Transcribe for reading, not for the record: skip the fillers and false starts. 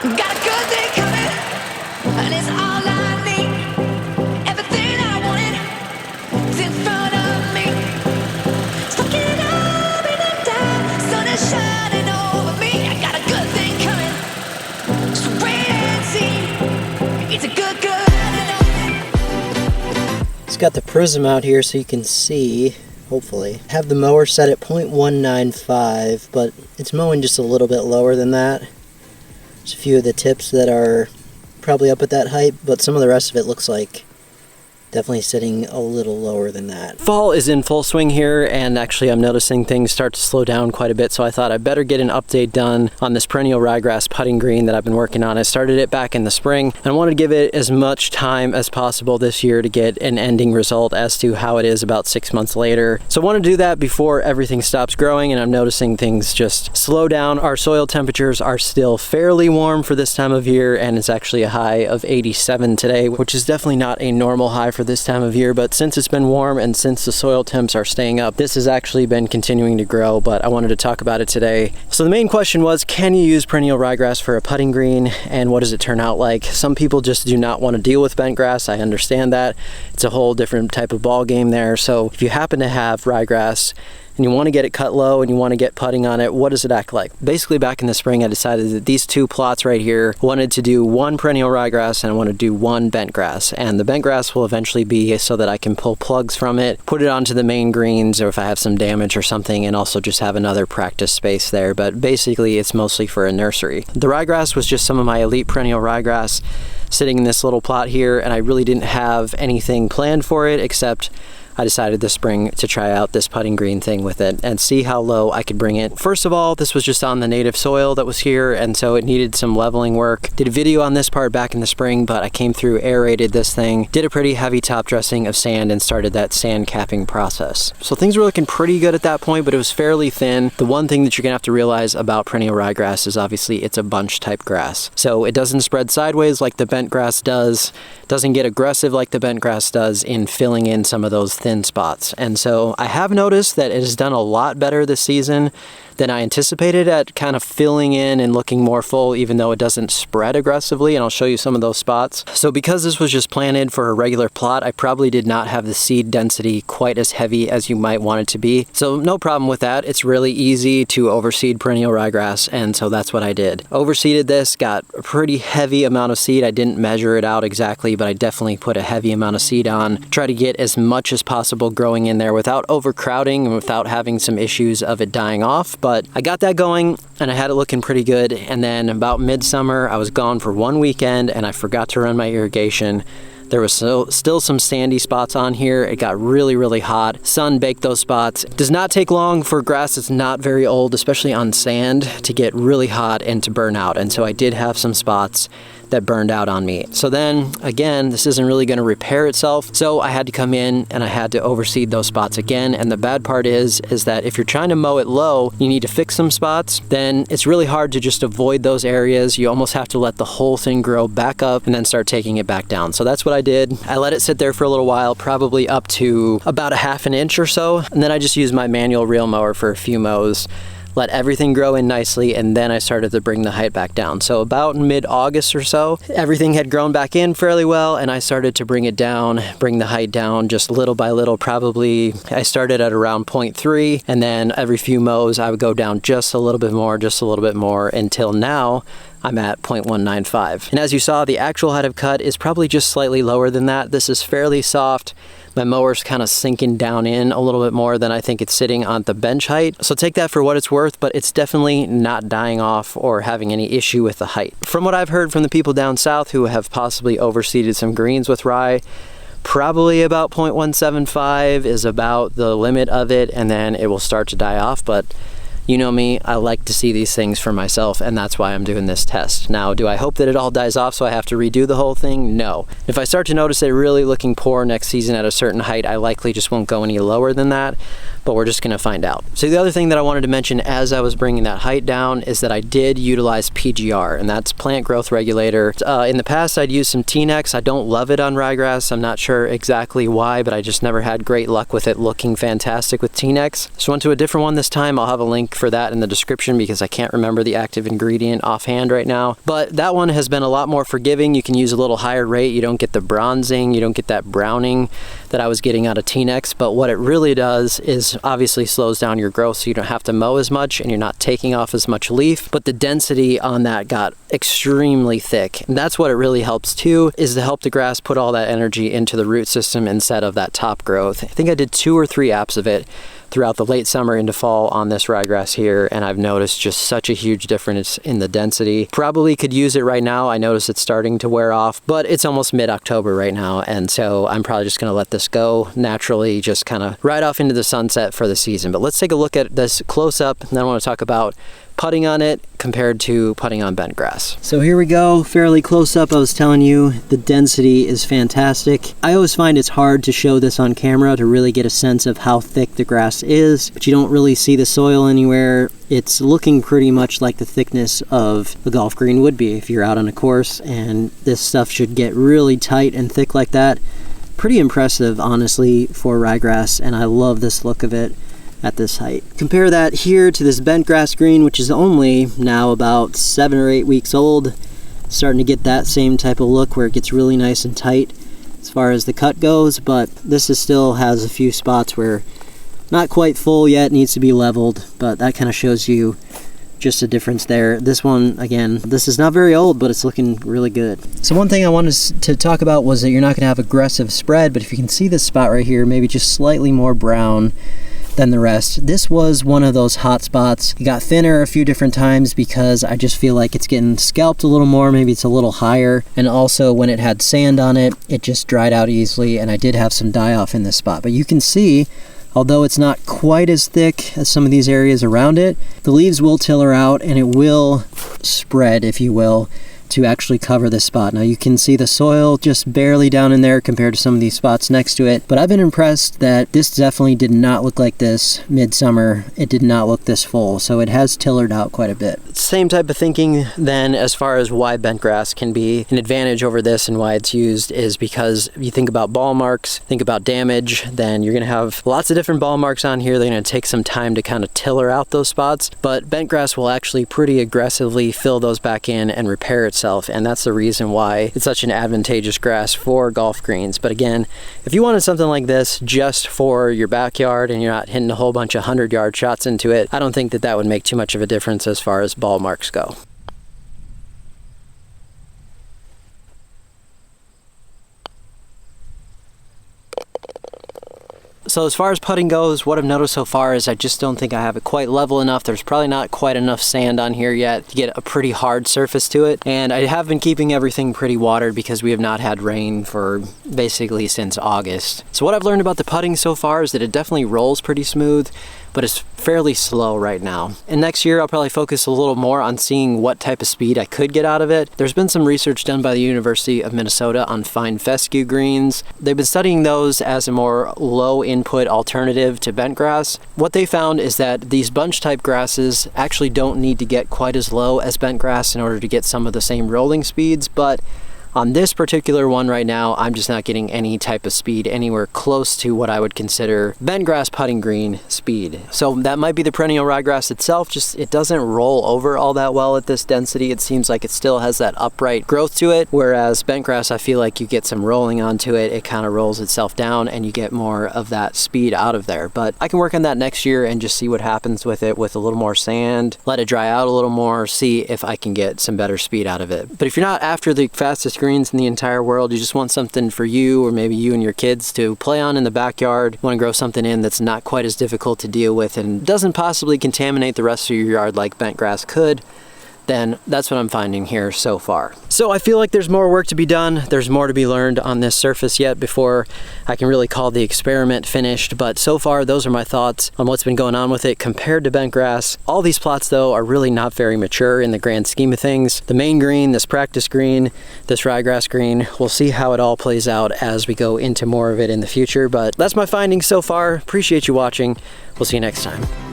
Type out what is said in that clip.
Got a good thing coming, and it's all I need. Everything I wanted is in front of me. It's fucking up in the dark, sun is shining over me. I got a good thing coming, so wait and see. It's a good. It's got the prism out here so you can see, hopefully. I have the mower set at 0.195, but it's mowing just a little bit lower than that. There's a few of the tips that are probably up at that height, but some of the rest of it looks like definitely sitting a little lower than that. Fall is in full swing here, and actually I'm noticing things start to slow down quite a bit, so I thought I'd better get an update done on this Perennial Ryegrass putting green that I've been working on. I started it back in the spring, and I wanted to give it as much time as possible this year to get an ending result as to how it is about 6 months later. So I want to do that before everything stops growing, and I'm noticing things just slow down. Our soil temperatures are still fairly warm for this time of year, and it's actually a high of 87 today, which is definitely not a normal high for this time of year, but since it's been warm and since the soil temps are staying up, this has actually been continuing to grow, but I wanted to talk about it today. So the main question was, can you use perennial ryegrass for a putting green, and what does it turn out like? Some people just do not want to deal with bent grass. I understand that. It's a whole different type of ball game there. So if you happen to have ryegrass and you want to get it cut low and you want to get putting on it, what does it act like? Basically, back in the spring, I decided that these two plots right here wanted to do one perennial ryegrass and I want to do one bent grass. And the bent grass will eventually be so that I can pull plugs from it, put it onto the main greens, or if I have some damage or something, and also just have another practice space there. But basically, it's mostly for a nursery. The ryegrass was just some of my elite perennial ryegrass sitting in this little plot here, and I really didn't have anything planned for it except I decided this spring to try out this putting green thing with it and see how low I could bring it. First of all, this was just on the native soil that was here, and so it needed some leveling work. Did a video on this part back in the spring, but I came through, aerated this thing, did a pretty heavy top dressing of sand, and started that sand capping process. So things were looking pretty good at that point, but it was fairly thin. The one thing that you're gonna have to realize about perennial ryegrass is obviously it's a bunch type grass. So it doesn't spread sideways like the bent grass does, doesn't get aggressive like the bent grass does in filling in some of those thin spots. And so I have noticed that it has done a lot better this season than I anticipated at kind of filling in and looking more full, even though it doesn't spread aggressively, and I'll show you some of those spots. So because this was just planted for a regular plot, I probably did not have the seed density quite as heavy as you might want it to be. So no problem with that. It's really easy to overseed perennial ryegrass, and so that's what I did. Overseeded this, got a pretty heavy amount of seed. I didn't measure it out exactly, but I definitely put a heavy amount of seed on. Try to get as much as possible growing in there without overcrowding and without having some issues of it dying off. But I got that going and I had it looking pretty good. And then about midsummer, I was gone for one weekend and I forgot to run my irrigation. There was still some sandy spots on here. It got really, really hot. Sun baked those spots. It does not take long for grass that's not very old, especially on sand, to get really hot and to burn out. And so I did have some spots that burned out on me. So then again, this isn't really going to repair itself. So I had to come in and I had to overseed those spots again. And the bad part is that if you're trying to mow it low, you need to fix some spots, then it's really hard to just avoid those areas. You almost have to let the whole thing grow back up and then start taking it back down. So that's what I did. I let it sit there for a little while, probably up to about a ½ an inch or so. And then I just used my manual reel mower for a few mows, let everything grow in nicely, and then I started to bring the height back down. So about mid-August or so, everything had grown back in fairly well, and I started to bring it down, bring the height down just little by little. Probably I started at around 0.3, and then every few mows I would go down just a little bit more, until now I'm at 0.195. And as you saw, the actual height of cut is probably just slightly lower than that. This is fairly soft. My mower's kind of sinking down in a little bit more than I think it's sitting on the bench height. So take that for what it's worth, but it's definitely not dying off or having any issue with the height. From what I've heard from the people down south who have possibly overseeded some greens with rye, probably about 0.175 is about the limit of it, and then it will start to die off. But you know me, I like to see these things for myself, and that's why I'm doing this test. Now, do I hope that it all dies off so I have to redo the whole thing? No. If I start to notice it really looking poor next season at a certain height, I likely just won't go any lower than that, but we're just gonna find out. So the other thing that I wanted to mention as I was bringing that height down is that I did utilize PGR, and that's plant growth regulator. In the past, I'd used some T-Nex. I don't love it on ryegrass. I'm not sure exactly why, but I just never had great luck with it looking fantastic with T-Nex. So I went to a different one this time. I'll have a link link for that in the description because I can't remember the active ingredient offhand right now. But that one has been a lot more forgiving. You can use a little higher rate. You don't get the bronzing, you don't get that browning that I was getting out of T-Nex. But what it really does is obviously slows down your growth, so you don't have to mow as much and you're not taking off as much leaf. But the density on that got extremely thick. And that's what it really helps too, is to help the grass put all that energy into the root system instead of that top growth. I think I did 2 or 3 apps of it throughout the late summer into fall on this ryegrass here, and I've noticed just such a huge difference in the density. Probably could use it right now. I notice it's starting to wear off, but it's almost mid-October right now, and so I'm probably just gonna let this go naturally, just kind of ride off into the sunset for the season. But let's take a look at this close up, and then I want to talk about putting on it compared to putting on bent grass. So here we go, fairly close up. I was telling you the density is fantastic. I always find it's hard to show this on camera to really get a sense of how thick the grass is, but you don't really see the soil anywhere. It's looking pretty much like the thickness of a golf green would be if you're out on a course, and this stuff should get really tight and thick like that. Pretty impressive, honestly, for ryegrass, and I love this look of it at this height. Compare that here to this bent grass green, which is only now about 7 or 8 weeks old. Starting to get that same type of look where it gets really nice and tight as far as the cut goes, but this is still has a few spots where not quite full yet, needs to be leveled, but that kind of shows you just a difference there. This one, again, this is not very old, but it's looking really good. So one thing I wanted to talk about was that you're not going to have aggressive spread, but if you can see this spot right here, maybe just slightly more brown than the rest. This was one of those hot spots. It got thinner a few different times because I just feel like it's getting scalped a little more. Maybe it's a little higher. And also when it had sand on it, it just dried out easily, and I did have some die off in this spot. But you can see, although it's not quite as thick as some of these areas around it, the leaves will tiller out and it will spread, if you will, to actually cover this spot. Now you can see the soil just barely down in there compared to some of these spots next to it, but I've been impressed that this definitely did not look like this midsummer. It did not look this full, so it has tillered out quite a bit. Same type of thinking then as far as why bent grass can be an advantage over this and why it's used is because you think about ball marks, think about damage, then you're gonna have lots of different ball marks on here. They're gonna take some time to kind of tiller out those spots, but bent grass will actually pretty aggressively fill those back in and repair itself. And that's the reason why it's such an advantageous grass for golf greens. But again, if you wanted something like this just for your backyard and you're not hitting a whole bunch of 100-yard shots into it, I don't think that that would make too much of a difference as far as ball marks go. So as far as putting goes, what I've noticed so far is I just don't think I have it quite level enough. There's probably not quite enough sand on here yet to get a pretty hard surface to it. And I have been keeping everything pretty watered because we have not had rain for basically since August. So what I've learned about the putting so far is that it definitely rolls pretty smooth, but it's fairly slow right now. And next year I'll probably focus a little more on seeing what type of speed I could get out of it. There's been some research done by the University of Minnesota on fine fescue greens. They've been studying those as a more low input alternative to bent grass. What they found is that these bunch type grasses actually don't need to get quite as low as bent grass in order to get some of the same rolling speeds, but on this particular one right now, I'm just not getting any type of speed anywhere close to what I would consider bent grass putting green speed. So that might be the perennial ryegrass itself, just it doesn't roll over all that well at this density. It seems like it still has that upright growth to it, whereas bent grass, I feel like you get some rolling onto it, it kind of rolls itself down and you get more of that speed out of there. But I can work on that next year and just see what happens with it with a little more sand, let it dry out a little more, see if I can get some better speed out of it. But if you're not after the fastest greens in the entire world, you just want something for you or maybe you and your kids to play on in the backyard, want to grow something in that's not quite as difficult to deal with and doesn't possibly contaminate the rest of your yard like bent grass could, then that's what I'm finding here so far. So I feel like there's more work to be done. There's more to be learned on this surface yet before I can really call the experiment finished. But so far, those are my thoughts on what's been going on with it compared to bent grass. All these plots though are really not very mature in the grand scheme of things. The main green, this practice green, this ryegrass green, we'll see how it all plays out as we go into more of it in the future. But that's my findings so far. Appreciate you watching. We'll see you next time.